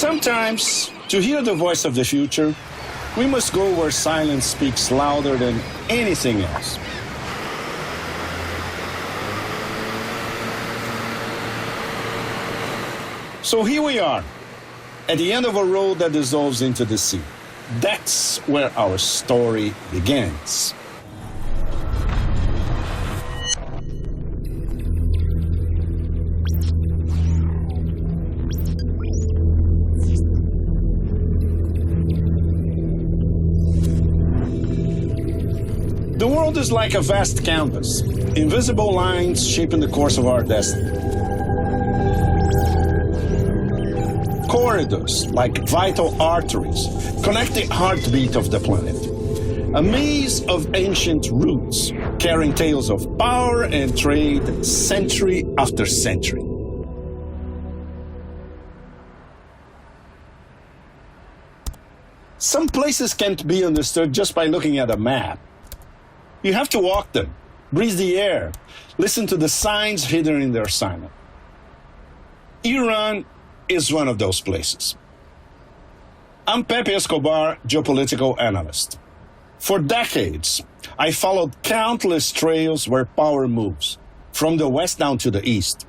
Sometimes, to hear the voice of the future, we must go where silence speaks louder than anything else. So here we are, at the end of a road that dissolves into the sea. That's where our story begins. The world is like a vast canvas, invisible lines shaping the course of our destiny. Corridors, like vital arteries, connect the heartbeat of the planet. A maze of ancient routes, carrying tales of power and trade century after century. Some places can't be understood just by looking at a map. You have to walk them, breathe the air, listen to the signs hidden in their silence. Iran is one of those places. I'm Pepe Escobar, geopolitical analyst. For decades, I followed countless trails where power moves, from the west down to the east.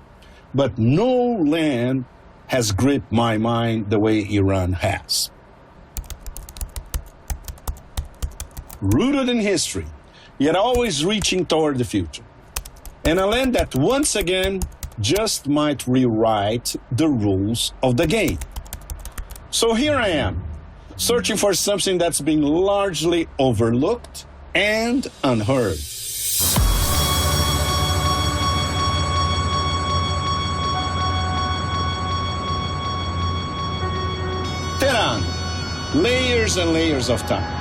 But no land has gripped my mind the way Iran has. Rooted in history, yet always reaching toward the future. And a land that once again just might rewrite the rules of the game. So here I am, searching for something that's been largely overlooked and unheard. Tehran, layers and layers of time.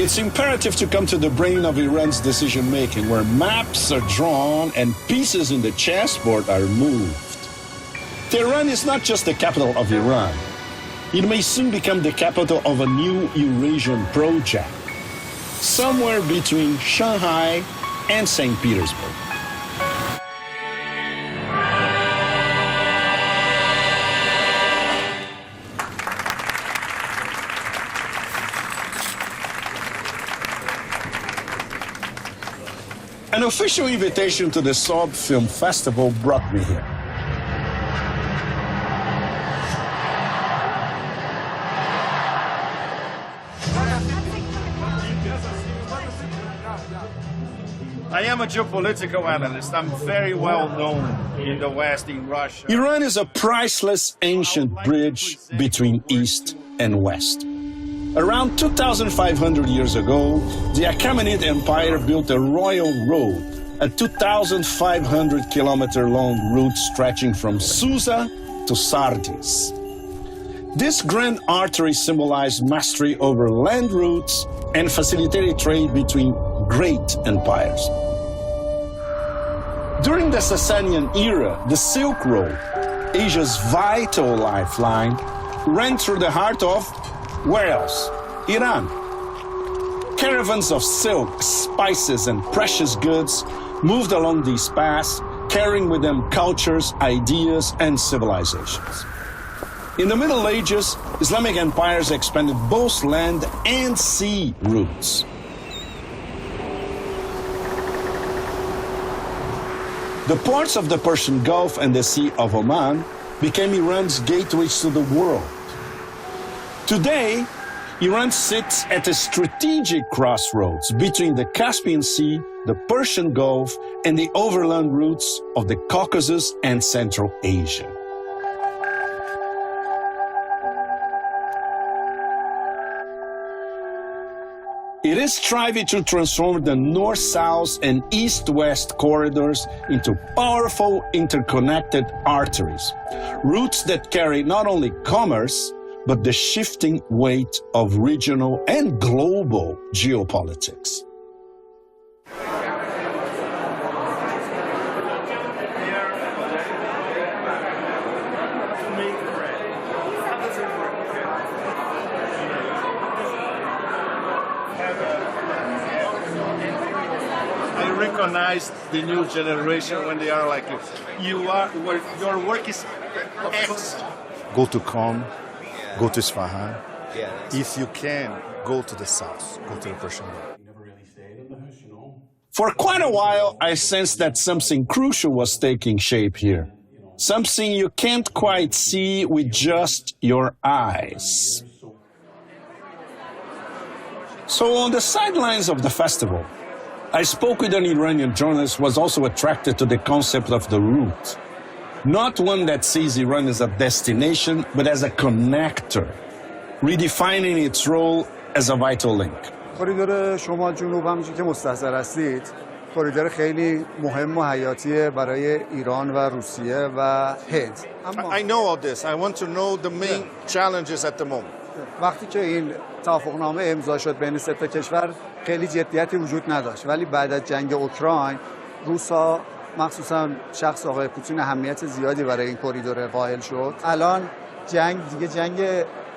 It's imperative to come to the brain of Iran's decision-making, where maps are drawn and pieces in the chessboard are moved. Tehran is not just the capital of Iran. It may soon become the capital of a new Eurasian project, somewhere between Shanghai and St. Petersburg. An official invitation to the Sob Film Festival brought me here. I am a geopolitical analyst. I'm very well known in the West, in Russia. Iran is a priceless ancient bridge between East and West. Around 2,500 years ago, the Achaemenid Empire built a royal road, a 2,500-kilometer-long route stretching from Susa to Sardis. This grand artery symbolized mastery over land routes and facilitated trade between great empires. During the Sasanian era, the Silk Road, Asia's vital lifeline, ran through the heart of where else? Iran. Caravans of silk, spices, and precious goods moved along these paths, carrying with them cultures, ideas, and civilizations. In the Middle Ages, Islamic empires expanded both land and sea routes. The ports of the Persian Gulf and the Sea of Oman became Iran's gateways to the world. Today, Iran sits at a strategic crossroads between the Caspian Sea, the Persian Gulf, and the overland routes of the Caucasus and Central Asia. It is striving to transform the north-south and east-west corridors into powerful interconnected arteries, routes that carry not only commerce, but the shifting weight of regional and global geopolitics. Recognize the new generation when they are like your work is X. Go to Qom, go to Isfahan. If you can, go to the south, go to the Persian Gulf. For quite a while, I sensed that something crucial was taking shape here. Something you can't quite see with just your eyes. So on the sidelines of the festival, I spoke with an Iranian journalist who was also attracted to the concept of the route. Not one that sees Iran as a destination, but as a connector, redefining its role as a vital link. کوریدور شمال جنوب همونجوری که مستحضر هستید کوریدور خیلی مهم و حیاتیه برای ایران و روسیه و هند. I know all this. I want to know the main challenges at the moment. وقتی که این توافقنامه امضا شد بین سه تا کشور خیلی جدیتی وجود نداشت، ولی بعد از جنگ اوکراین روس‌ها مخصوصا شخص آقای پوتین اهمیت زیادی برای این کوریدور قائل شد. الان جنگ دیگه جنگ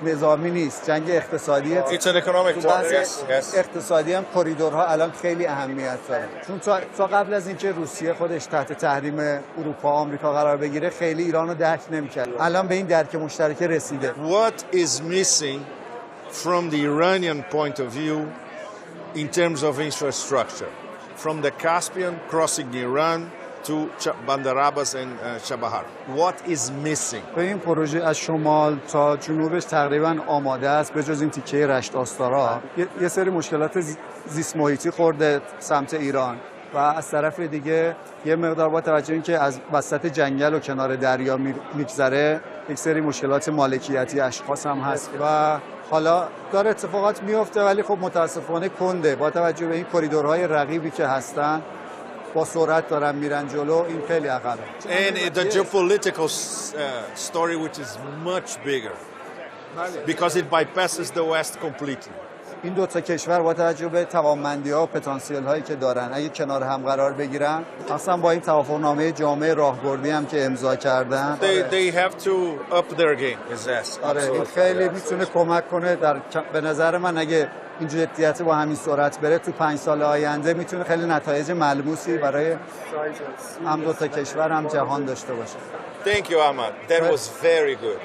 نظامی نیست، جنگ اقتصادیه. It's an economic war. Yes. اقتصادی هم کوریدورها الان خیلی اهمیت داره. چون تا قبل از اینکه روسیه خودش تحت تحریم اروپا و آمریکا قرار بگیره خیلی ایران رو درک نمی‌کرد. الان به این درک مشترک رسیده. What is missing from the Iranian point of view in terms of infrastructure? From the Caspian crossing Iran to Bandar Abbas and Chabahar. What is missing? به این پروژه از شمال تا جنوبش تقریبا آماده است، به جز این تیکه رشت آستارا یه سری مشکلات زیست محیطی خورده سمت ایران و از طرف دیگه یه مقدار با توجه اینکه از وسط جنگل و کنار دریا میگذره یک سری مشکلات مالکیتی اشخاص هم هست و حالا داره اتفاقات میفته، ولی خب متاسفانه کنده با توجه به این کوریدورهای رقیبی که هستن با سرعت دارن میرن جلو. این خیلی عقبه. And the geopolitical story which is much bigger because it bypasses the West completely. این دو تا کشور با توجه به توانمندی‌ها و پتانسیل هایی که دارن اگه کنار هم قرار بگیرن، اصلا با این توافقنامه جامع راهبردی هم که امضا کردن They have to up their game. Yes. آره این خیلی میتونه کمک کنه. به نظر من اگه این جدیت با همین سرعت بره تو 5 سال آینده میتونه خیلی نتایج ملموسی برای هم دو تا کشور هم جهان داشته باشه. Thank you, Ahmad. That was very good.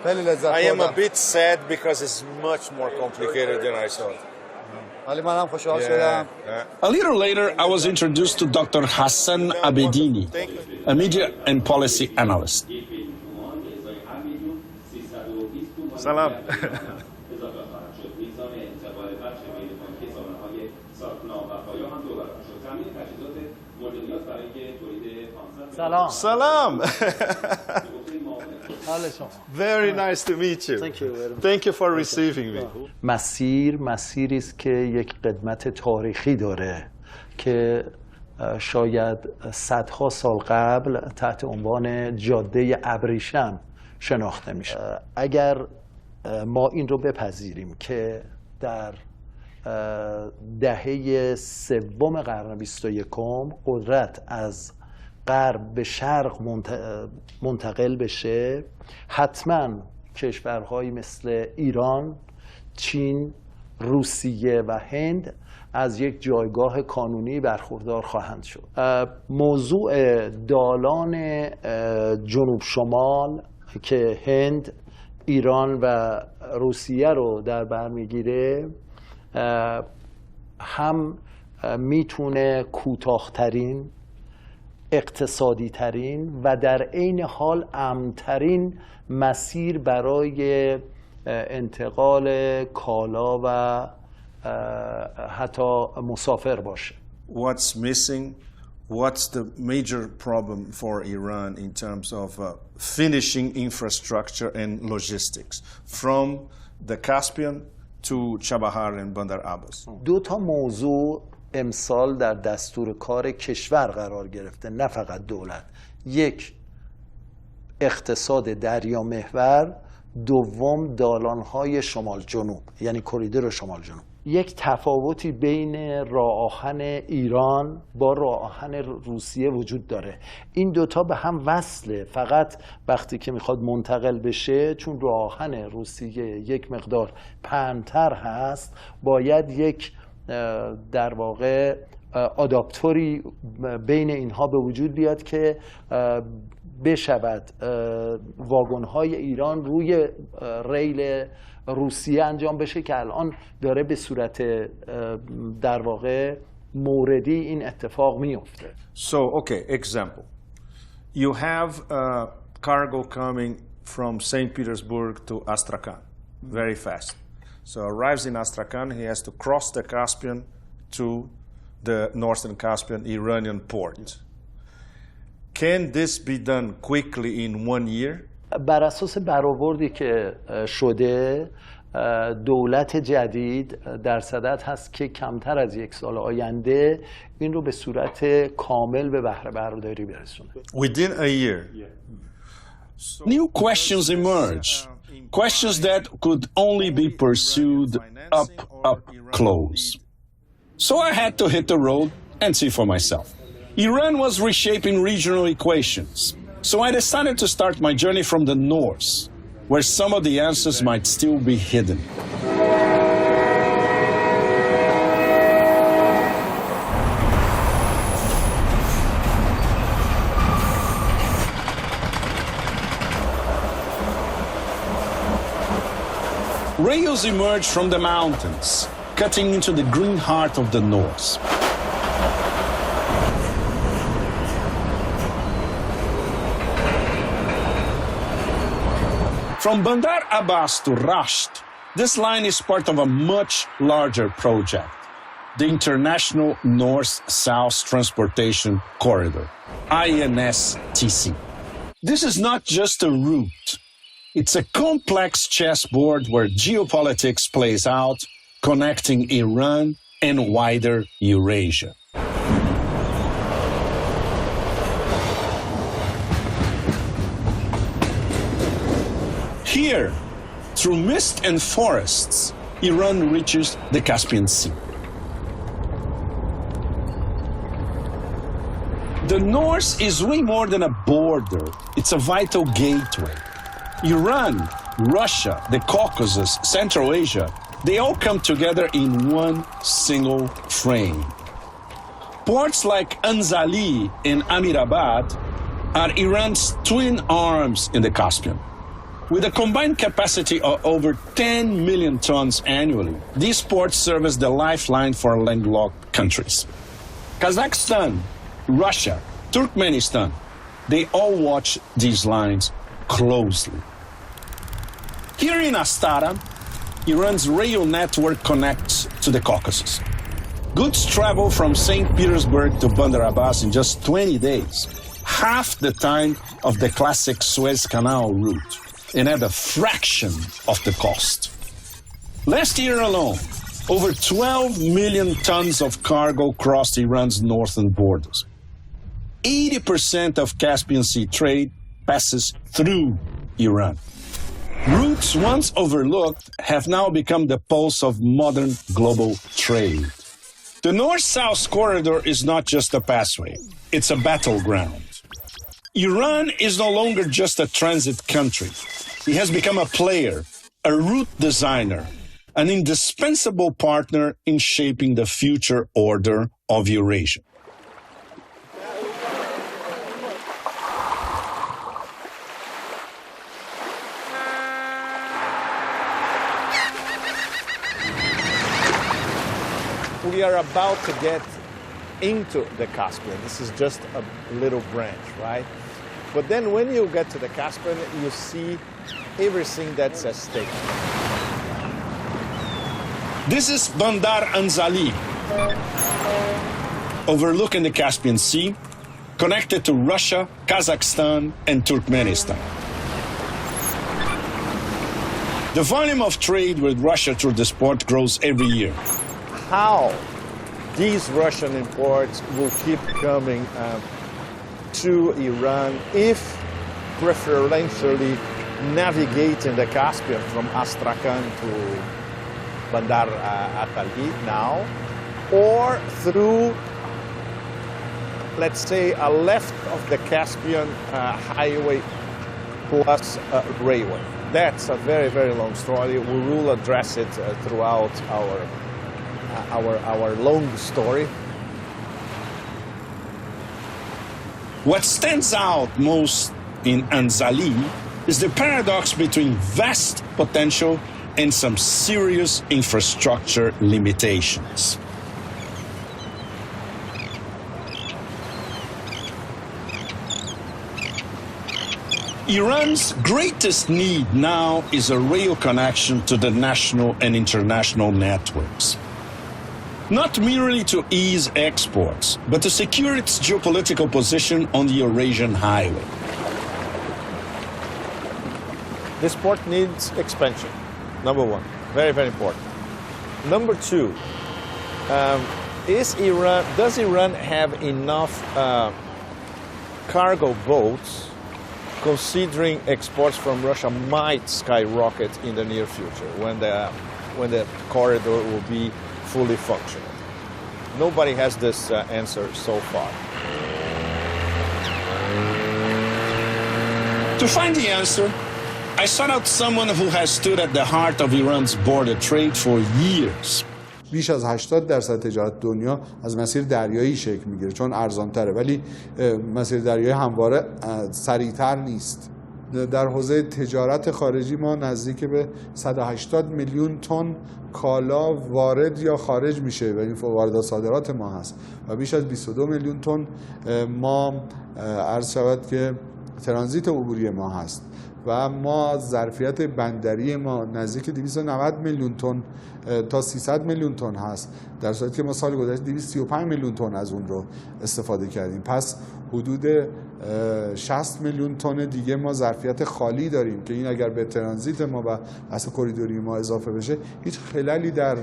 خیلی لذت I am a بردم. bit sad because it's much more complicated than I thought. ولی منم خوشحال شدم. A little later, I was introduced to Dr. Hassan Abedini, a media and policy analyst. Salam. سلام. Salam. حال شما. Very nice to meet you. Thank you very much. Thank you for receiving me. مسیری است که یک قدمت تاریخی داره که شاید صدها سال قبل تحت عنوان جاده ابریشم شناخته میشه. اگر ما این رو بپذیریم که در دهه سوم قرن 21 قدرت از غرب به شرق منتقل بشه، حتما کشورهایی مثل ایران، چین، روسیه و هند از یک جایگاه کانونی برخوردار خواهند شد. موضوع دالان جنوب شمال که هند، ایران و روسیه رو در بر میگیره هم میتونه کوتاه‌ترین، اقتصادی ترین و در عین حال امن‌ترین مسیر برای انتقال کالا و حتی مسافر باشه. What's missing? What's the major problem for Iran in terms of finishing infrastructure and logistics from the Caspian to Chabahar and Bandar Abbas? دو تا موضوع امسال در دستور کار کشور قرار گرفته، نه فقط دولت. یک، اقتصاد دریا محور دوم دالان‌های شمال جنوب، یعنی کریدور شمال جنوب. یک تفاوتی بین راه آهن ایران با راه آهن روسیه وجود داره. این دوتا به هم وصله، فقط وقتی که میخواد منتقل بشه، چون راه آهن روسیه یک مقدار پهن‌تر هست، باید یک در واقع آداپتوری بین اینها به وجود بیاد که بشود واگن‌های ایران روی ریل روسیه انجام بشه که الان داره به صورت در واقع موردی این اتفاق میفته. So, okay, example. You have cargo coming from St. Petersburg to Astrakhan very fast. So arrives in Astrakhan, he has to cross the Caspian to the northern Caspian Iranian port. Can this be done quickly in 1 year? بر اساس برآوردی که شده، دولت جدید در صدد هست که کمتر از 1 سال آینده این رو به صورت کامل به بهره برداری برسونه. Within a year. New questions emerge, questions that could only be pursued up close. So I had to hit the road and see for myself. Iran was reshaping regional equations, so I decided to start my journey from the north, where some of the answers might still be hidden. Rails emerged from the mountains, cutting into the green heart of the north. From Bandar Abbas to Rasht, this line is part of a much larger project, the International North-South Transportation Corridor, INSTC. This is not just a route. It's a complex chessboard where geopolitics plays out, connecting Iran and wider Eurasia. Here, through mist and forests, Iran reaches the Caspian Sea. The north is way more than a border. It's a vital gateway. Iran, Russia, the Caucasus, Central Asia, they all come together in one single frame. Ports like Anzali and Amirabad are Iran's twin arms in the Caspian. With a combined capacity of over 10 million tons annually, these ports serve as the lifeline for landlocked countries. Kazakhstan, Russia, Turkmenistan, they all watch these lines closely. Here in Astara, Iran's rail network connects to the Caucasus. Goods travel from St. Petersburg to Bandar Abbas in just 20 days, half the time of the classic Suez Canal route, and at a fraction of the cost. Last year alone, over 12 million tons of cargo crossed Iran's northern borders. 80% of Caspian Sea trade passes through Iran. Routes once overlooked have now become the pulse of modern global trade. The North-South corridor is not just a passway, it's a battleground. Iran is no longer just a transit country. It has become a player, a route designer, an indispensable partner in shaping the future order of Eurasia. We are about to get into the Caspian. This is just a little branch, right? But then when you get to the Caspian, you see everything that's at stake. This is Bandar Anzali, overlooking the Caspian Sea, connected to Russia, Kazakhstan, and Turkmenistan. The volume of trade with Russia through this port grows every year. How these Russian imports will keep coming to Iran if preferentially navigating the Caspian from Astrakhan to Bandar now, or through, let's say, a left of the Caspian highway plus railway. That's a very, very long story. We will address it throughout our long story. What stands out most in Anzali is the paradox between vast potential and some serious infrastructure limitations. Iran's greatest need now is a rail connection to the national and international networks. Not merely to ease exports, but to secure its geopolitical position on the Eurasian highway. This port needs expansion, number one, very, very important. Number two, does Iran have enough cargo boats, considering exports from Russia might skyrocket in the near future when the corridor will be fully functional? Nobody has this answer so far. To find the answer, I sought out someone who has stood at the heart of Iran's border trade for years. بیش از 80% تجارت دنیا از مسیر دریایی شکل میگیره چون ارزان‌تره، ولی مسیر دریایی همواره سریعتر نیست. در حوزه تجارت خارجی ما نزدیک به 180 میلیون تن کالا وارد یا خارج میشه و این واردات صادرات ما هست و بیش از 22 میلیون تن ما عرض شود که ترانزیت عبوری ما هست و ما ظرفیت بندری ما نزدیک 290 میلیون تن تا 300 میلیون تن هست، در صورتی که ما سال گذشته 235 میلیون تن از اون رو استفاده کردیم. پس حدود 60 میلیون تن دیگه ما ظرفیت خالی داریم که این اگر به ترانزیت ما و اصل کریدوری ما اضافه بشه هیچ خللی در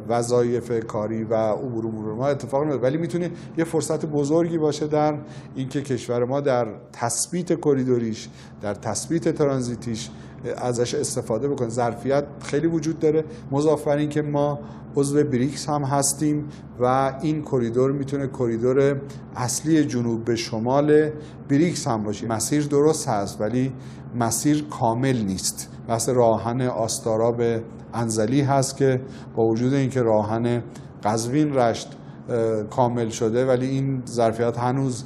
وظایف کاری و عبور امور ما اتفاق نمیفته، ولی میتونه یه فرصت بزرگی باشه در اینکه کشور ما در تثبیت کریدوریش، در تثبیت ترانزیتیش ازش استفاده بکنه. ظرفیت خیلی وجود داره، مضاف بر این که ما عضو بریکس هم هستیم و این کریدور میتونه کریدور اصلی جنوب به شمال بریکس هم باشه. مسیر درست هست ولی مسیر کامل نیست. بحث راهن آستارا به انزلی هست که با وجود اینکه راهن قزوین رشت کامل شده ولی این ظرفیت هنوز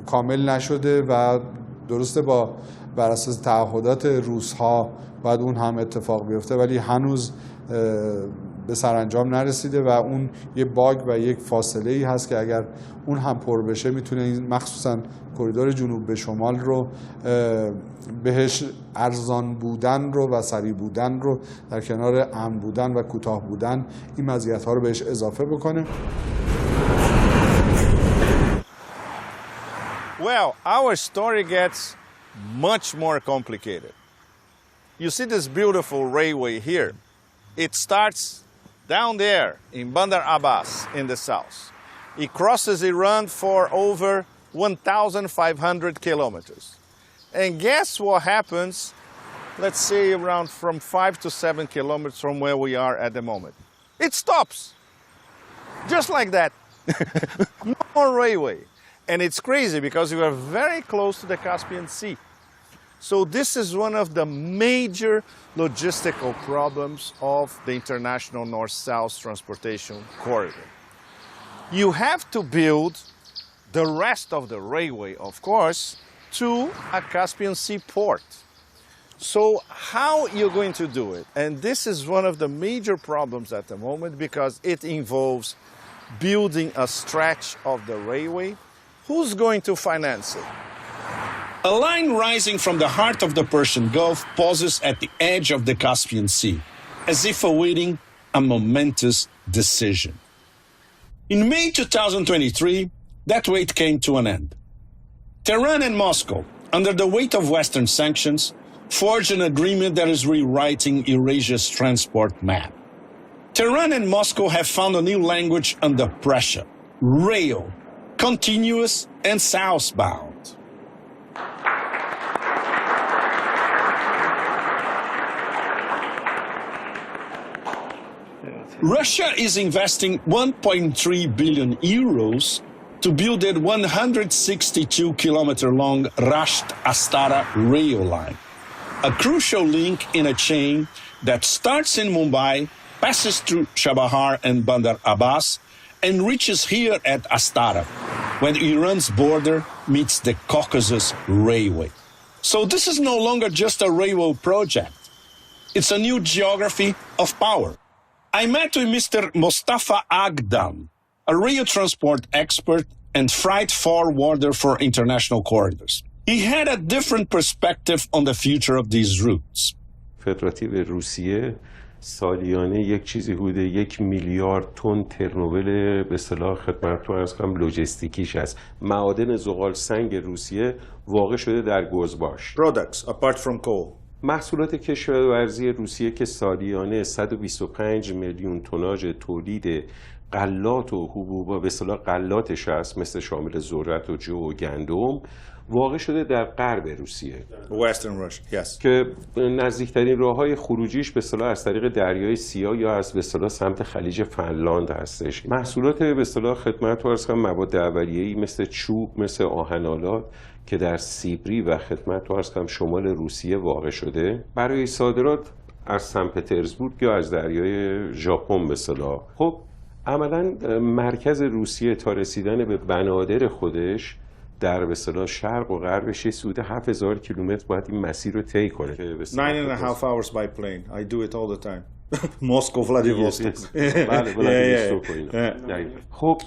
کامل نشده و درسته بر اساس تعهدات روس‌ها باید اون هم اتفاق بیفته ولی هنوز به سرانجام نرسیده و اون یه باگ و یک فاصله ای هست که اگر اون هم پر بشه میتونه این مخصوصا کریدور جنوب به شمال رو بهش ارزان بودن رو و سریع بودن رو در کنار امن بودن و کوتاه بودن این مزیت‌ها رو بهش اضافه بکنه. Well, our story gets much more complicated. You see this beautiful railway here. It starts down there in Bandar Abbas in the south. It crosses Iran for over 1,500 kilometers. And guess what happens, let's say around from 5 to 7 kilometers from where we are at the moment. It stops, just like that. No more railway. And it's crazy because we are very close to the Caspian Sea. So this is one of the major logistical problems of the international north-south transportation corridor. You have to build the rest of the railway, of course, to a Caspian Sea port. So how you're going to do it? And this is one of the major problems at the moment because it involves building a stretch of the railway. Who's going to finance it? A line rising from the heart of the Persian Gulf pauses at the edge of the Caspian Sea, as if awaiting a momentous decision. In May 2023, that wait came to an end. Tehran and Moscow, under the weight of Western sanctions, forged an agreement that is rewriting Eurasia's transport map. Tehran and Moscow have found a new language under pressure: rail, continuous and southbound. Russia is investing 1.3 billion euros to build a 162-kilometer-long Rasht-Astara rail line, a crucial link in a chain that starts in Mumbai, passes through Chabahar and Bandar Abbas, and reaches here at Astara, when Iran's border meets the Caucasus Railway. So this is no longer just a railway project. It's a new geography of power. I met with Mr. Mostafa Agdam, a rail transport expert and freight forwarder for international corridors. He had a different perspective on the future of these routes. فدراتیو روسیه سالیانه یک چیزی حدود 1 میلیارد تن ترنوول به اصطلاح خدمتتون عرض کنم لوجستیکیش است. معادن زغال سنگ روسیه واقع شده در گزباش. Products apart from coal. محصولات کشاورزی روسیه که سالیانه 125 میلیون توناژ تولید غلات و حبوب به اصطلاح غلاتش است، مثل شامل ذرت و جو و گندم، واقع شده در غرب روسیه. Western Russia, yes. که نزدیکترین راههای خروجیش به اصطلاح از طریق دریای سیاه یا از به اصطلاح سمت خلیج فنلاند هستش. محصولات به اصطلاح خدمت عرض کنم مواد اولیه‌ای مثل چوب، مثل آهن‌آلات که در سیبری و خدمت عرض کنم شمال روسیه واقع شده، برای صادرات از سن پترزبورگ یا از دریای ژاپن به اصطلاح. خب عملاً مرکز روسیه تا رسیدن به بنادر خودش در به اصطلاح شرق و غربش حدود 7000 کیلومتر باید این مسیر رو طی کنه. 9.5 hours by plane. I do it all the time. Moscow, Vladivostok. بله ولادیوستوک و اینا. خب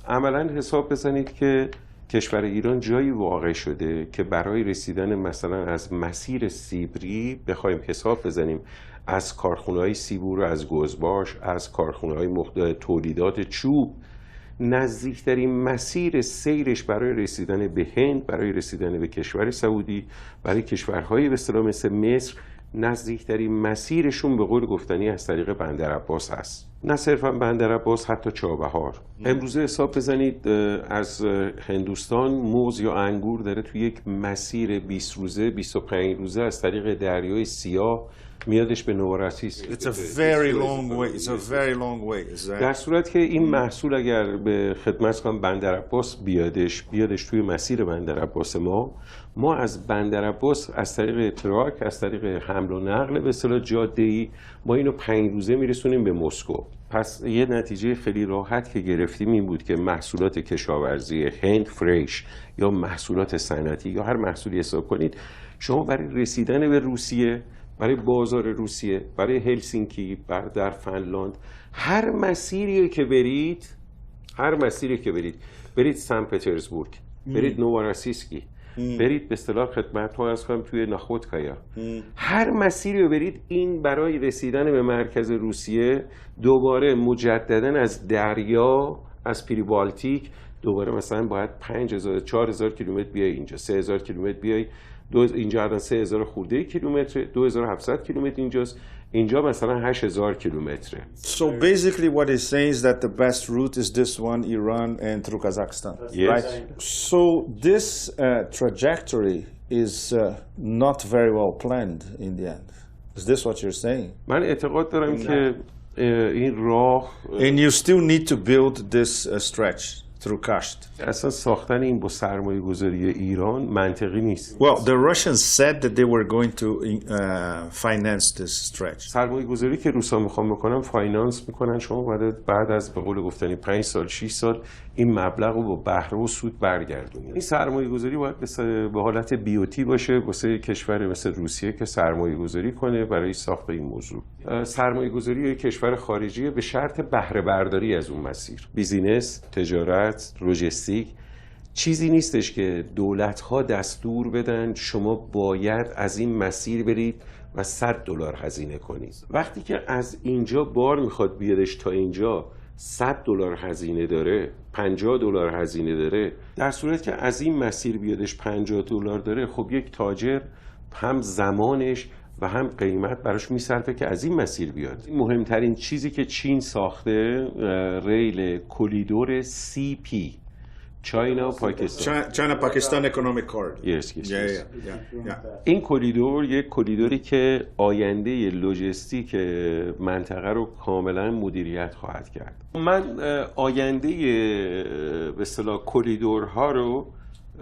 عملاً حساب بزنید که کشور ایران جایی واقع شده که برای رسیدن مثلا از مسیر سیبری بخوایم حساب بزنیم از کارخونه‌های سیبور، از گزباش، از کارخونه‌های تولیدات چوب، نزدیکترین مسیر سیرش برای رسیدن به هند، برای رسیدن به کشور سعودی، برای کشورهای به اصطلاح مثل مصر، نزدیکترین مسیرشون به قول گفتنی از طریق بندر عباس هست. نه صرفا بندر عباس، حتی چابهار. امروزه حساب بزنید از هندوستان موز یا انگور داره توی یک مسیر 20 روزه 25 روزه از طریق دریای سیاه میادش به نوارسیس. It's a very long way. It's a very long way. در صورت که این محصول اگر به خدمت کنم بندر عباس بیادش توی مسیر بندر عباس ما از بندر عباس از طریق تراک، از طریق حمل و نقل به اصطلاح جاده‌ای ما اینو 5 روزه میرسونیم به مسکو. پس یه نتیجه خیلی راحت که گرفتیم این بود که محصولات کشاورزی هند فریش یا محصولات صنعتی یا هر محصولی حساب کنید، شما برای رسیدن به روسیه، برای بازار روسیه، برای هلسینکی، در فنلاند، هر مسیری که برید سن پترزبورگ، برید نوارسیسکی، برید به اصطلاح خدمت‌ها از کنم توی ناخودکایا، هر مسیری رو برید، این برای رسیدن به مرکز روسیه دوباره مجددا از دریا، از پیریبالتیک دوباره مثلا باید 4000 کیلومتر بیای اینجا، 3000 کیلومتر بیای اینجا، الان 3000 خورده کیلومتر، 2700 کیلومتر اینجاست، اینجا مثلا 8000 کیلومتره. So basically what he's saying is that the best route is this one, Iran and through Kazakhstan. Yes. Right? So this trajectory is not very well planned in the end. Is this what you're saying? من اعتقاد دارم که این راه And you still need to build this stretch through Rasht. اصلا ساختن این با سرمایه گذاری ایران منطقی نیست. Well, the Russians said that they were going to finance this stretch. سرمایه گذاری که روسا میخوان بکنن فاینانس میکنن، شما بعد از به قول گفتنی 5 سال 6 سال این مبلغ رو با بهره و سود برگردونید. این سرمایه گذاری باید به حالت بیوتی باشه واسه کشور مثل روسیه که سرمایه گذاری کنه برای ساخت این موضوع. سرمایه گذاری یک کشور خارجی به شرط بهره برداری از اون مسیر. بیزینس، تجارت، لوجستیک چیزی نیستش که دولت‌ها دستور بدن شما باید از این مسیر برید و $100 هزینه کنید. وقتی که از اینجا بار میخواد بیادش تا اینجا $100 هزینه داره، $50 هزینه داره، در صورت که از این مسیر بیادش $50 داره، خب یک تاجر هم زمانش و هم قیمت براش میصرفه که از این مسیر بیاد. مهمترین چیزی که چین ساخته ریل کریدور CP China, Pakistan. China-Pakistan economic corridor. Yes. Yeah. این کریدور یک کریدوری که آینده لوجستیک منطقه رو کاملا مدیریت خواهد کرد. من آینده به اصطلاح کریدورها رو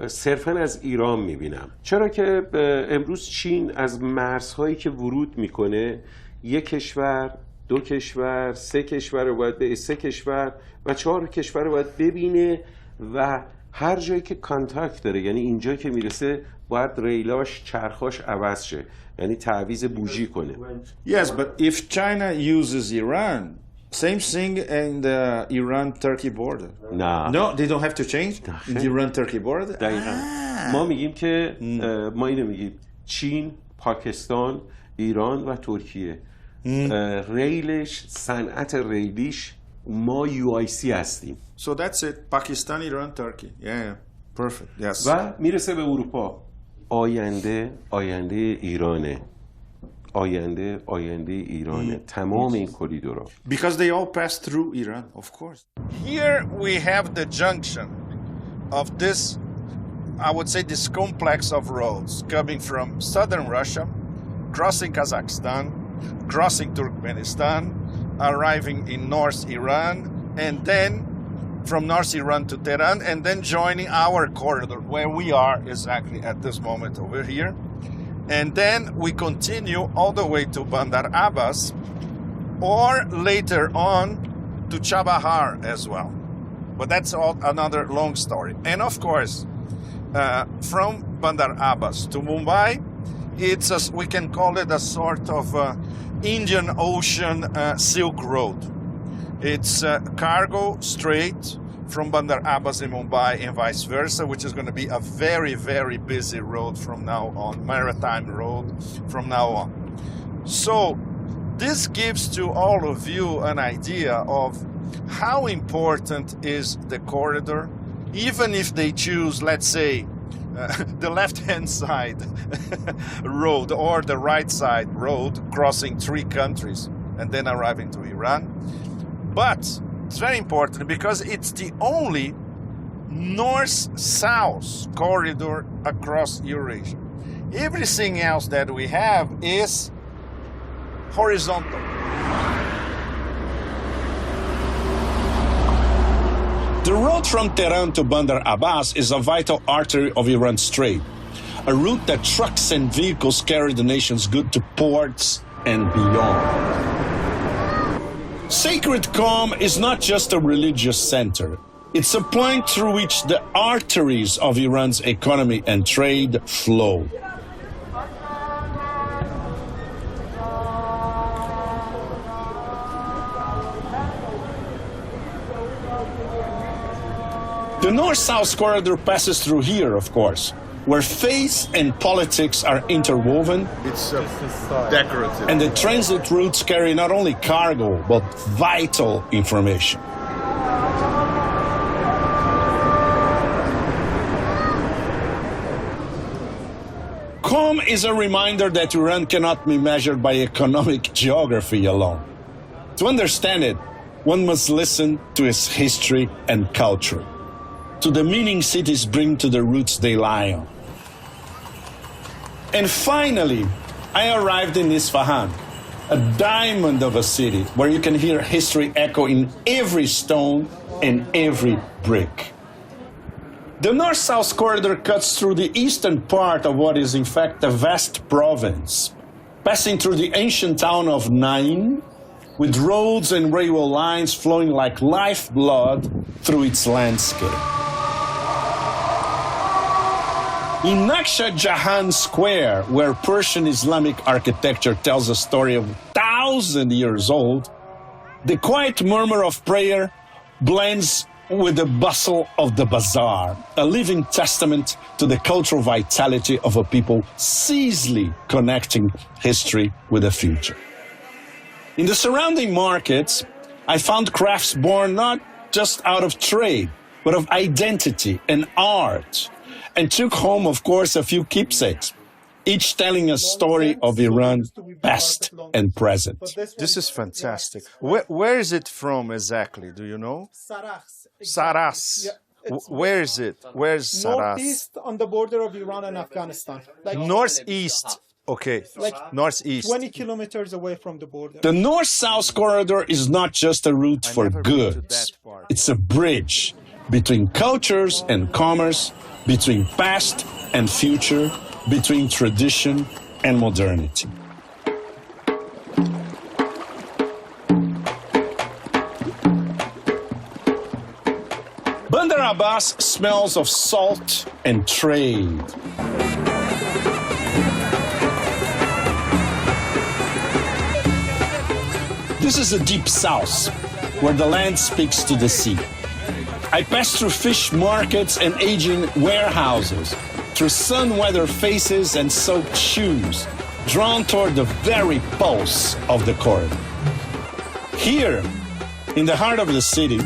صرفاً از ایران میبینم، چرا که امروز چین از مرزهایی که ورود میکنه یک کشور، دو کشور، سه کشور رو باید به سه کشور و 4 کشور رو باید ببینه و هر جایی که کانتاکت داره، یعنی اینجا که میرسه باید ریلاش، چرخاش عوض شه، یعنی تعویض بوژی کنه. Yes, but if China uses Iran, same thing in the Iran-Turkey border. No, they don't have to change in the Iran-Turkey border. دقیقاً. ما میگیم که ما اینو میگیم چین، پاکستان، ایران و ترکیه. ریلش، صنعت ریلیش ما UIC هستیم. So that's it. Pakistan, Iran, Turkey. Yeah. Perfect. Yes. و میرسه به اروپا. آینده ایرانه. آینده ایرانه. تمام این کریدورها. Because they all pass through Iran, of course. Here we have the junction of this, I would say, this complex of roads coming from southern Russia, crossing Kazakhstan, crossing Turkmenistan, arriving in North Iran, and then from North Iran to Tehran, and then joining our corridor where we are exactly at this moment over here. And then we continue all the way to Bandar Abbas, or later on to Chabahar as well. But that's all another long story. And of course, from Bandar Abbas to Mumbai, we can call it a sort of Indian Ocean Silk Road. It's cargo straight from Bandar Abbas in Mumbai and vice versa, which is going to be a very, very busy road from now on, maritime road from now on. So this gives to all of you an idea of how important is the corridor, even if they choose, let's say, the left-hand side road or the right side road crossing 3 countries and then arriving to Iran. But it's very important because it's the only north-south corridor across Eurasia. Everything else that we have is horizontal. The road from Tehran to Bandar Abbas is a vital artery of Iran's trade, a route that trucks and vehicles carry the nation's goods to ports and beyond. Sacred Qom is not just a religious center. It's a point through which the arteries of Iran's economy and trade flow. The North-South corridor passes through here, of course, where faith and politics are interwoven. It's decorative. And the transit routes carry not only cargo, but vital information. Qom is a reminder that Iran cannot be measured by economic geography alone. To understand it, one must listen to its history and culture, to the meaning cities bring to the roots they lie on. And finally, I arrived in Isfahan, a diamond of a city where you can hear history echo in every stone and every brick. The North-South corridor cuts through the eastern part of what is in fact a vast province, passing through the ancient town of Nain, with roads and railway lines flowing like lifeblood through its landscape. In Naqsh Jahan Square, where Persian Islamic architecture tells a story of 1,000 years old, the quiet murmur of prayer blends with the bustle of the bazaar, a living testament to the cultural vitality of a people seizily connecting history with the future. In the surrounding markets, I found crafts born not just out of trade, but of identity and art, and took home, of course, a few keepsakes, each telling a story of Iran, past and present. This is fantastic. Where is it from exactly? Do you know? Saras. Where is it? Where's Saras? Northeast on the border of Iran and Afghanistan. Like Northeast. Okay, like northeast. 20 kilometers away from the border. The North-South corridor is not just a route for never been to goods. that part. It's a bridge between cultures and commerce, between past and future, between tradition and modernity. Bandar Abbas smells of salt and trade. This is the deep south, where the land speaks to the sea. I pass through fish markets and aging warehouses, through sun-weathered faces and soaked shoes, drawn toward the very pulse of the corridor. Here, in the heart of the city,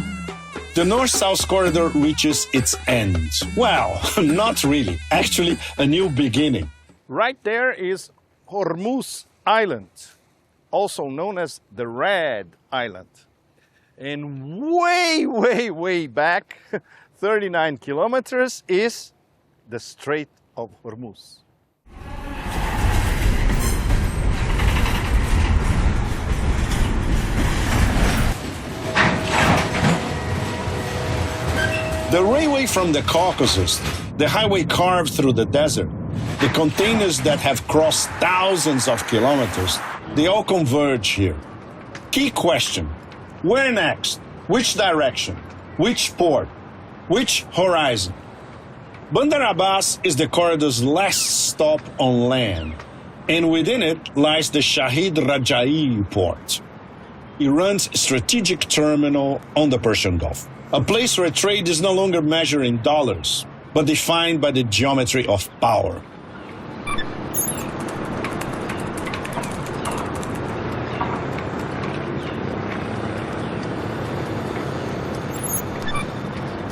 the North-South corridor reaches its end. Well, not really. Actually, a new beginning. Right there is Hormuz Island, also known as the Red Island. And way, way, way back, 39 kilometers, is the Strait of Hormuz. The railway from the Caucasus, the highway carved through the desert, the containers that have crossed thousands of kilometers, they all converge here. Key question: where next? Which direction? Which port? Which horizon? Bandar Abbas is the corridor's last stop on land, and within it lies the Shahid Raja'i port, Iran's strategic terminal on the Persian Gulf. A place where trade is no longer measured in dollars, but defined by the geometry of power.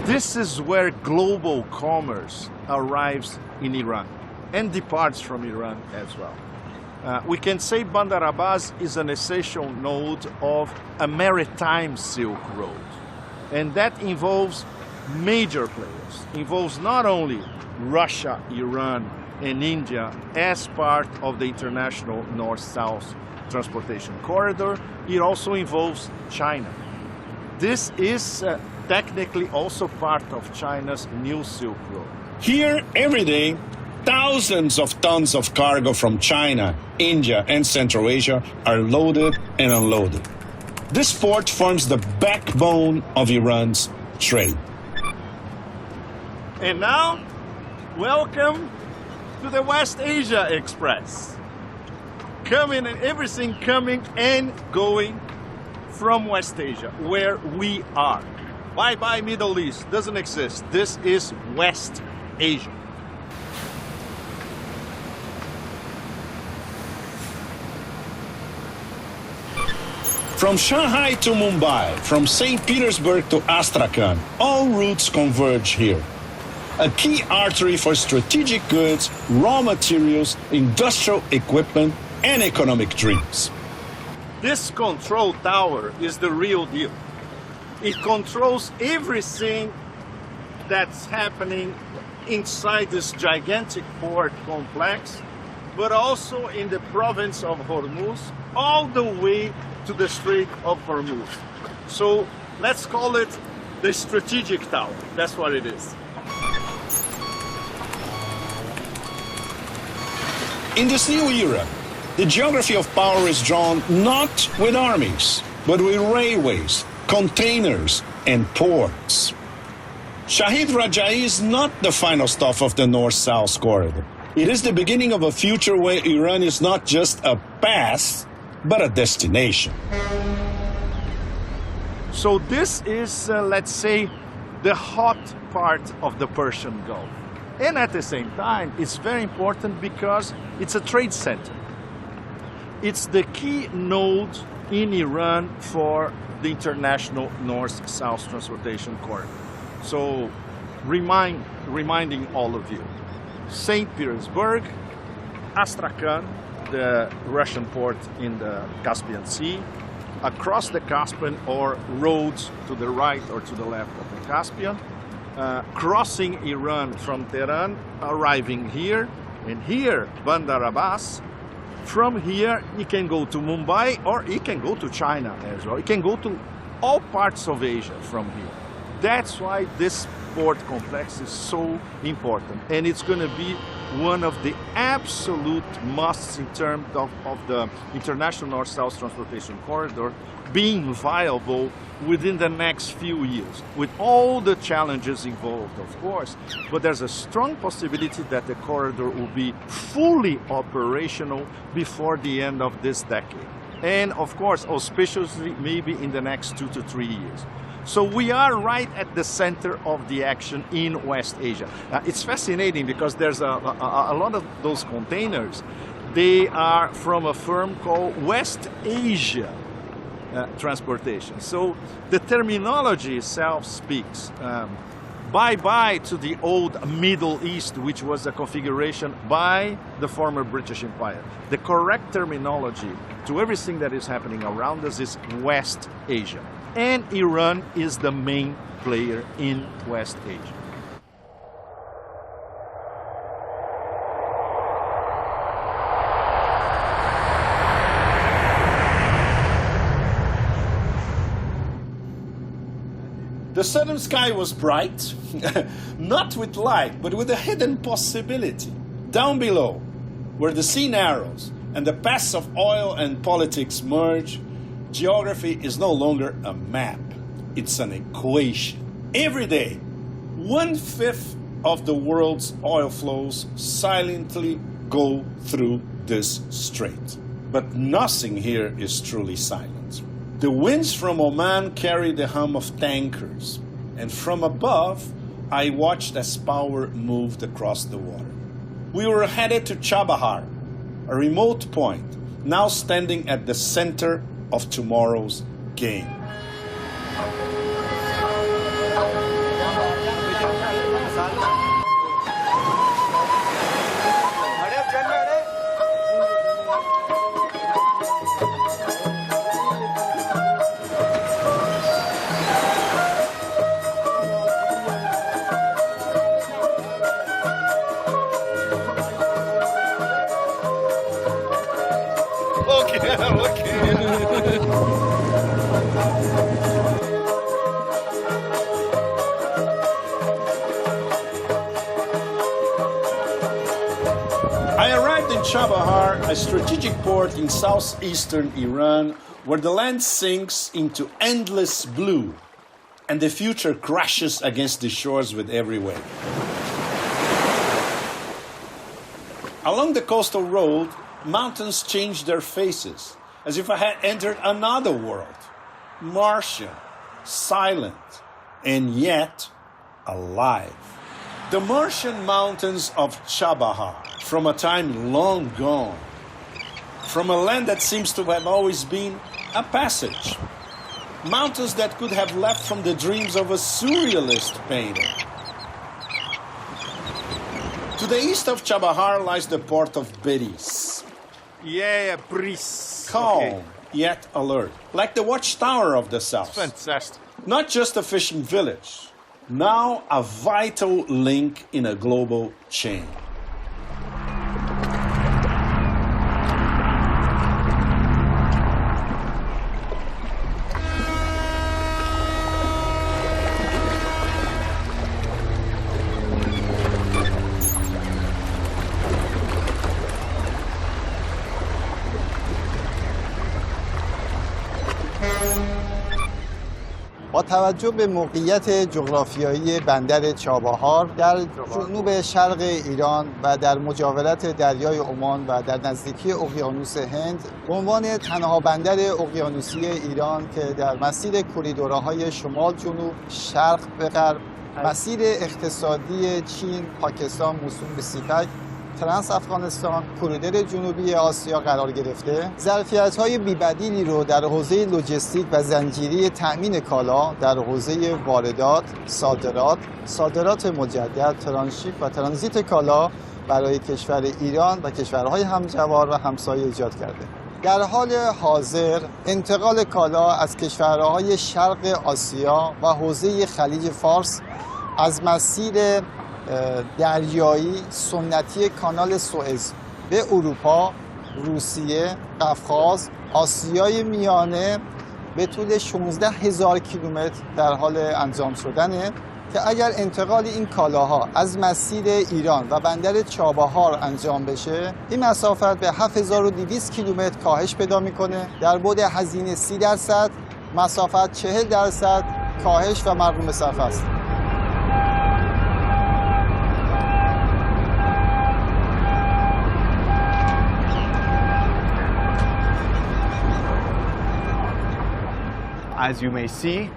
This is where global commerce arrives in Iran and departs from Iran as well. We can say Bandar Abbas is an essential node of a maritime Silk Road. And that involves major players. Involves not only Russia, Iran, and India as part of the international North-South transportation corridor, it also involves China. This is technically also part of China's new Silk Road. Here, every day, thousands of tons of cargo from China, India, and Central Asia are loaded and unloaded. This port forms the backbone of Iran's trade. And now, welcome to the West Asia Express. Coming and everything coming and going from West Asia, where we are. Bye-bye Middle East, doesn't exist. This is West Asia. From Shanghai to Mumbai, from St. Petersburg to Astrakhan, all routes converge here. A key artery for strategic goods, raw materials, industrial equipment, and economic dreams. This control tower is the real deal. It controls everything that's happening inside this gigantic port complex, but also in the province of Hormuz, all the way to the Strait of Hormuz. So let's call it the strategic tower. That's what it is. In this new era, the geography of power is drawn not with armies, but with railways, containers, and ports. Shahid Raja'i is not the final stop of the North-South corridor. It is the beginning of a future where Iran is not just a path, but a destination. So this is, let's say, the hot part of the Persian Gulf. And at the same time, it's very important because it's a trade center. It's the key node in Iran for the international North-South transportation corridor. So reminding all of you, St. Petersburg, Astrakhan, the Russian port in the Caspian Sea, across the Caspian or roads to the right or to the left of the Caspian, crossing Iran from Tehran, arriving here, and here, Bandar Abbas. From here, he can go to Mumbai, or he can go to China as well. He can go to all parts of Asia from here. That's why this port complex is so important, and it's going to be one of the absolute musts in terms of the International North-South Transportation Corridor being viable within the next few years, with all the challenges involved, of course. But there's a strong possibility that the corridor will be fully operational before the end of this decade. And of course, auspiciously, maybe in the next 2 to 3 years. So we are right at the center of the action in West Asia. It's fascinating because there's a lot of those containers. They are from a firm called West Asia Transportation. So the terminology itself speaks. Bye-bye to the old Middle East, which was a configuration by the former British Empire. The correct terminology to everything that is happening around us is West Asia. And Iran is the main player in West Asia. The southern sky was bright, not with light, but with a hidden possibility. Down below, where the sea narrows and the paths of oil and politics merge, geography is no longer a map, it's an equation. Every day, 1/5 of the world's oil flows silently go through this strait. But nothing here is truly silent. The winds from Oman carry the hum of tankers, and from above, I watched as power moved across the water. We were headed to Chabahar, a remote point, now standing at the center of tomorrow's game. I arrived in Chabahar, a strategic port in southeastern Iran, where the land sinks into endless blue and the future crashes against the shores with every wave. Along the coastal road, mountains changed their faces, as if I had entered another world, Martian, silent, and yet alive. The Martian mountains of Chabahar, from a time long gone, from a land that seems to have always been a passage. Mountains that could have leapt from the dreams of a surrealist painter. To the east of Chabahar lies the port of Beris. Yeah, Bris. Calm, yet alert, like the watchtower of the south. Fantastic. Not just a fishing village, now a vital link in a global chain. با توجه به موقعیت جغرافیایی بندر چابهار در جنوب شرق ایران و در مجاورت دریای عمان و در نزدیکی اقیانوس هند به عنوان تنها بندر اقیانوسی ایران که در مسیر کوریدورهای شمال جنوب شرق به غرب مسیر اقتصادی چین، پاکستان، موسوم به سیپک، ترانس افغانستان، کوریدور جنوبی آسیا قرار گرفته، ظرفیت‌های بی‌بدیلی رو در حوزه لوجستیک و زنجیره تأمین کالا در حوزه واردات، صادرات مجدد، ترانشیپ و ترانزیت کالا برای کشور ایران و کشورهای همجوار و همسایه ایجاد کرده. در حال حاضر انتقال کالا از کشورهای شرق آسیا و حوزه خلیج فارس از مسیر دریایی سنتی کانال سوئز به اروپا، روسیه، قفقاز، آسیای میانه به طول 16,000 کیلومتر در حال انجام شدنه که اگر انتقال این کالاها از مسیر ایران و بندر چابهار انجام بشه، این مسافت به 7,200 کیلومتر کاهش پیدا میکنه. در بعد هزینه 30%، مسافت 40% کاهش و مقرون صرفه است. As you may see,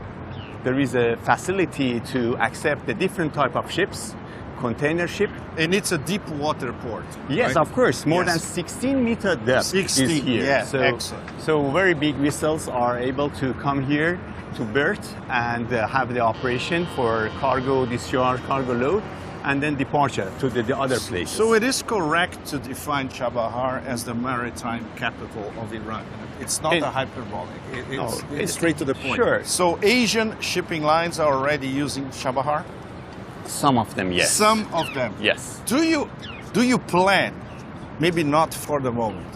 there is a facility to accept the different type of ships, container ship. And it's a deep water port. Yes, right? of course, more Yes. than 16-meter depth 16, is here. yeah, So, excellent. so very big vessels are able to come here to berth and have the operation for cargo discharge, cargo load, and then departure to the other places. So it is correct to define Chabahar as the maritime capital of Iran. It's not a hyperbolic. It's straight to the point. Sure. So Asian shipping lines are already using Chabahar? Some of them, yes. Some of them. Yes. Do you plan, maybe not for the moment,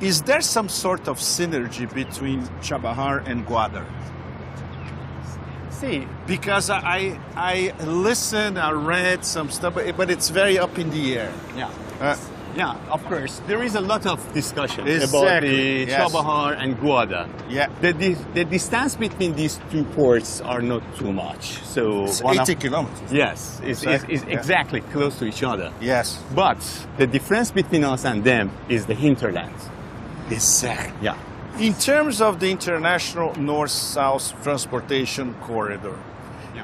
is there some sort of synergy between Chabahar and Gwadar? See, Because I listened, I read some stuff, but it's very up in the air. yeah. Yeah, of course. There is a lot of discussion about Exactly, the yes. Chabahar and Gwadar. Yeah. The distance between these two ports are not too much. So It's one 80 of- kilometers. Yes, is Yeah. exactly close to each other. Yes. But the difference between us and them is the hinterland. Exactly. Yeah. In terms of the international north-south transportation corridor,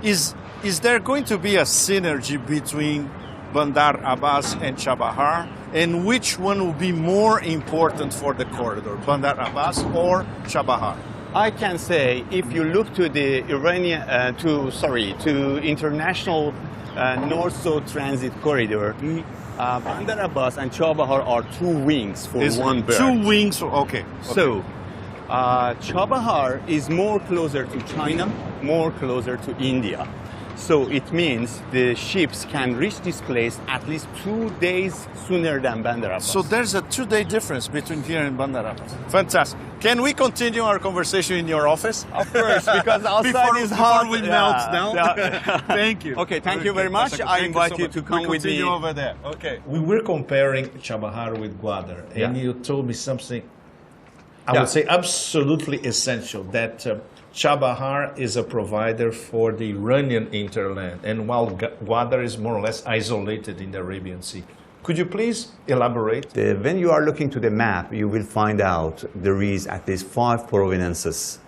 is there going to be a synergy between Bandar Abbas and Chabahar? And which one will be more important for the corridor, Bandar Abbas or Chabahar? I can say if you look to the Iranian, to international north-south transit corridor, Bandar Abbas and Chabahar are two wings for one bird. Two wings, okay. So, Chabahar is more closer to China, more closer to India. So it means the ships can reach this place at least 2 days sooner than Bandar Abbas. So there's a 2-day difference between here and Bandar Abbas. Fantastic. Can we continue our conversation in your office? Of course, because outside is hot. Before we melt down. Yeah. Thank you. Okay, thank you very much. I invite you to come with me. Continue over there. Okay. We were comparing Chabahar with Gwadar, and Yeah. you told me something, I Yeah. would say absolutely essential, that Chabahar is a provider for the Iranian hinterland, and while Gwadar is more or less isolated in the Arabian Sea. Could you please elaborate? When you are looking to the map, you will find out there is at least 5 provinces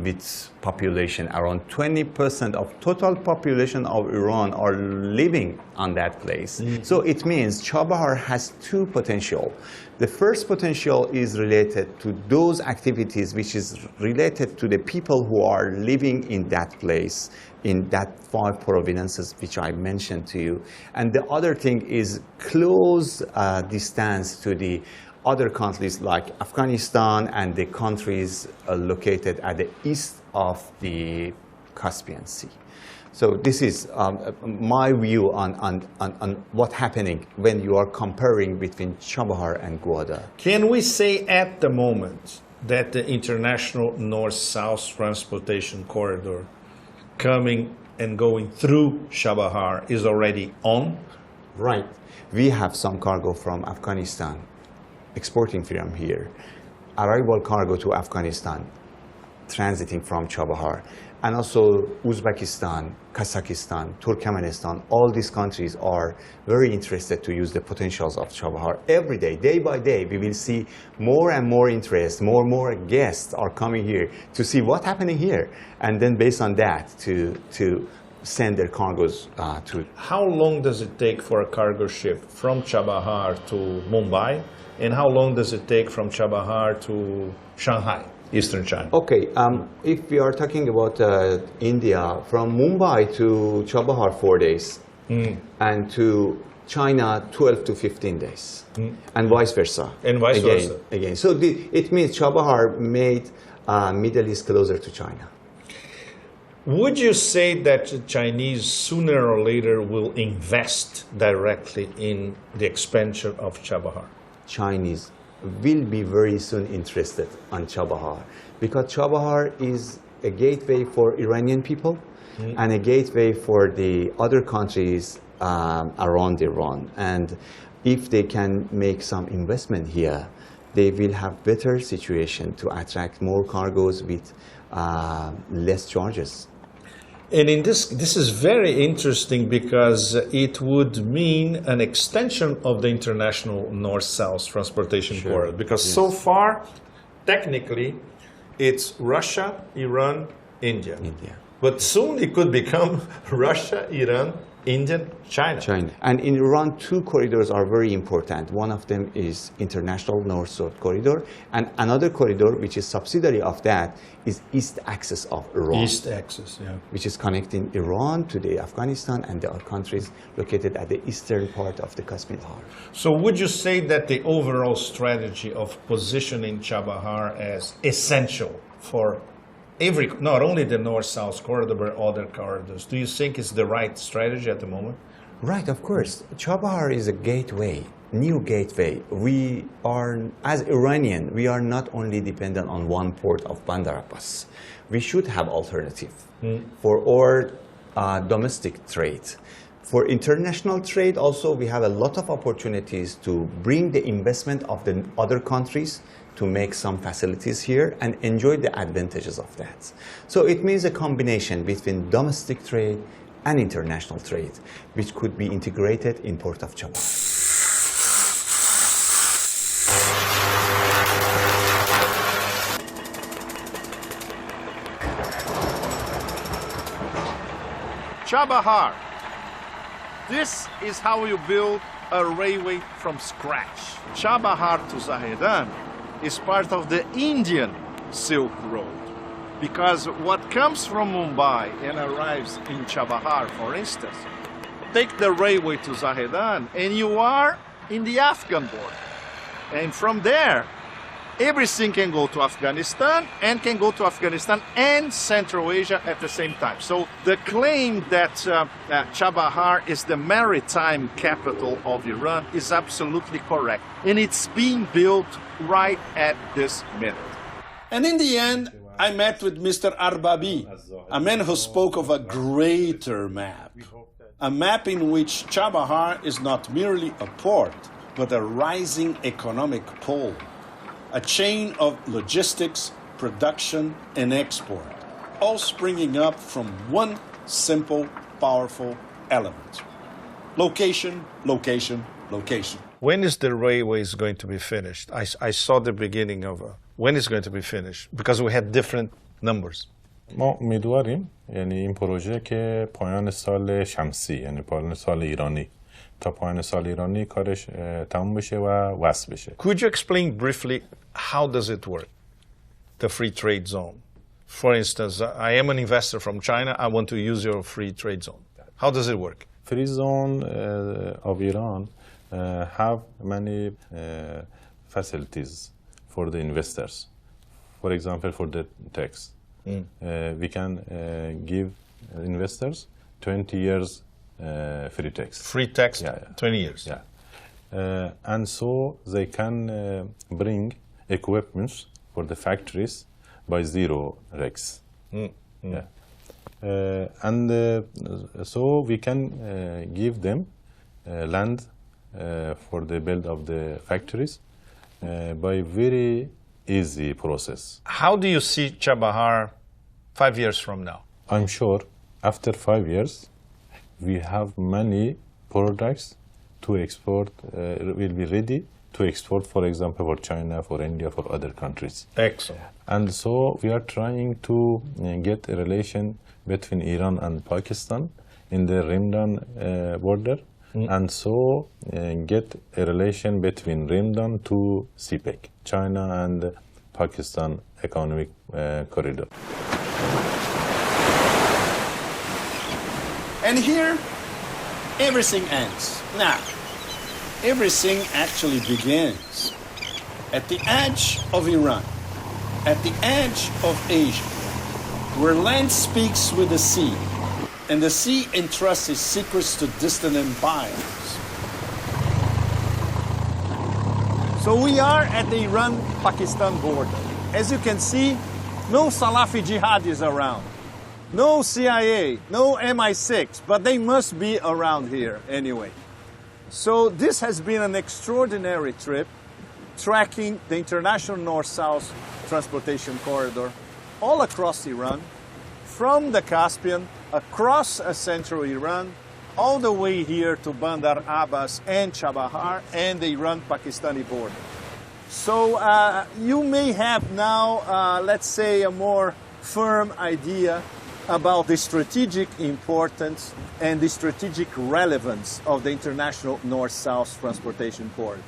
with population. Around 20% of total population of Iran are living on that place. So it means Chabahar has 2 potential. The first potential is related to those activities which is related to the people who are living in that place, in that 5 provinces which I mentioned to you. And the other thing is close distance to the other countries like Afghanistan and the countries located at the east of the Caspian Sea. So this is my view on what's happening when you are comparing between Chabahar and Gwadar. Can we say at the moment that the international north-south transportation corridor coming and going through Chabahar is already on? Right. We have some cargo from Afghanistan exporting from here. Arrival cargo to Afghanistan transiting from Chabahar. And also Uzbekistan, Kazakhstan, Turkmenistan, all these countries are very interested to use the potentials of Chabahar. Every day by day, we will see more and more interest, more and more guests are coming here to see what's happening here. And then based on that, to send their cargoes to. How long does it take for a cargo ship from Chabahar to Mumbai? And how long does it take from Chabahar to Shanghai, Eastern China? Okay, if we are talking about India, from Mumbai to Chabahar 4 days, and to China 12 to 15 days, and vice versa. And vice versa. Again. So it means Chabahar made Middle East closer to China. Would you say that the Chinese sooner or later will invest directly in the expansion of Chabahar? Chinese will be very soon interested on Chabahar because Chabahar is a gateway for Iranian people and a gateway for the other countries around Iran. And if they can make some investment here, they will have better situation to attract more cargoes with less charges. And in this is very interesting because it would mean an extension of the international north-south transportation corridor. Because so far, technically, it's Russia, Iran, India. But soon it could become Russia, Iran, India, China. And in Iran, two corridors are very important. One of them is International North-South Corridor, and another corridor, which is subsidiary of that, is East Axis of Iran. East Axis, yeah. Which is connecting Iran to the Afghanistan and the other countries located at the eastern part of the Caspian Sea. So would you say that the overall strategy of positioning Chabahar as essential for not only the north-south corridor, but other corridors, do you think it's the right strategy at the moment? Right, of course. Chabahar is a gateway, new gateway. We are, as Iranian, we are not only dependent on one port of Bandar Abbas. We should have alternative for our domestic trade. For international trade also, we have a lot of opportunities to bring the investment of the other countries to make some facilities here and enjoy the advantages of that. So it means a combination between domestic trade and international trade, which could be integrated in Port of Chabahar. Chabahar. This is how you build a railway from scratch. Chabahar to Zahedan is part of the Indian Silk Road, because what comes from Mumbai and arrives in Chabahar, for instance, take the railway to Zahedan and you are in the Afghan border. And from there, everything can go to Afghanistan and can go to Afghanistan and Central Asia at the same time. So the claim that Chabahar is the maritime capital of Iran is absolutely correct. And it's being built right at this minute. And in the end, I met with Mr. Arbabi, a man who spoke of a greater map. A map in which Chabahar is not merely a port, but a rising economic pole. A chain of logistics, production, and export, all springing up from one simple, powerful element. Location, location, location. When is the railways going to be finished? I saw the beginning of when it's going to be finished, because we had different numbers. ما امیدواریم یعنی این پروژه که پایان سال شمسی یعنی پایان سال ایرانی تا پایان سال ایرانی کارش تموم بشه و وصل بشه. Could you explain briefly how does it work? The free trade zone. For instance, I am an investor from China. I want to use your free trade zone. How does it work? Free zone of Iran have many facilities for the investors. For example, for the tax. We can give investors 20 years free tax. Free tax, yeah. 20 years. Yeah. And so they can bring equipment for the factories by zero REX. Yeah. So we can give them land for the build of the factories by very easy process. How do you see Chabahar 5 years from now? I'm sure after 5 years, we have many products to export, will be ready to export, for example, for China, for India, for other countries. Excellent. And so we are trying to get a relation between Iran and Pakistan in the Ramadan border, and so get a relation between Ramadan to CPEC, China and Pakistan Economic Corridor. And here, everything ends. Now, everything actually begins at the edge of Iran, at the edge of Asia, where land speaks with the sea, and the sea entrusts its secrets to distant empires. So we are at the Iran-Pakistan border. As you can see, no Salafi jihadis around. No CIA, no MI6, but they must be around here anyway. So this has been an extraordinary trip, tracking the international north-south transportation corridor all across Iran, from the Caspian, across central Iran, all the way here to Bandar, Abbas, and Chabahar, and the Iran-Pakistani border. So you may have now, let's say, a more firm idea about the strategic importance and the strategic relevance of the international north-south transportation corridor.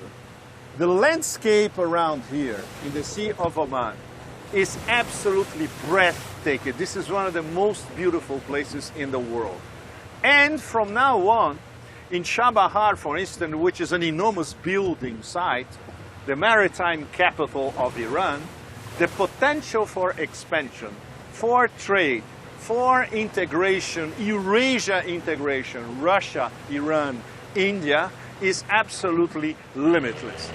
The landscape around here in the Sea of Oman is absolutely breathtaking. This is one of the most beautiful places in the world. And from now on, in Chabahar, for instance, which is an enormous building site, the maritime capital of Iran, the potential for expansion, for trade, for integration, Eurasia integration, Russia, Iran, India, is absolutely limitless.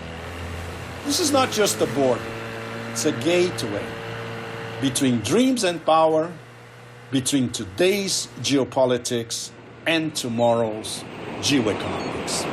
This is not just a border, it's a gateway between dreams and power, between today's geopolitics and tomorrow's geoeconomics.